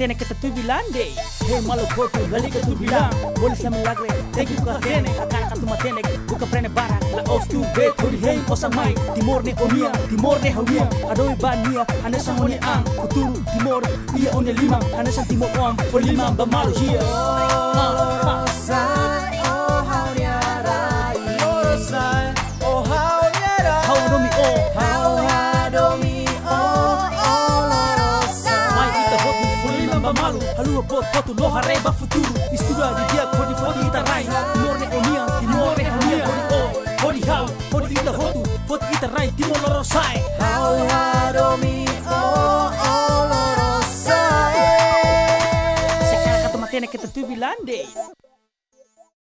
matene que te estoy bilande. Hey malo foto, lali que tu bilang. Boleh sama lagre, thank you katene. Akak tu matene, buka prene bara. La os tu bet, hori hey osamai. Timor ne onia, timor ne hawia. Adoi bania, ane samoni ang. Kuturu timor, ia one lima. Ane sang timor om, for lima bamalu here. Halua bot foto lo hareba futuro. Istuda di dia kodi fodi ita rai. Timor ne onia, timor ne hawia. Kodi hau, kodi ita hotu. Fodi ita rai, timor loro sai. Hau hadomi loro sai. Sekarang kata matene que te estoy bilande.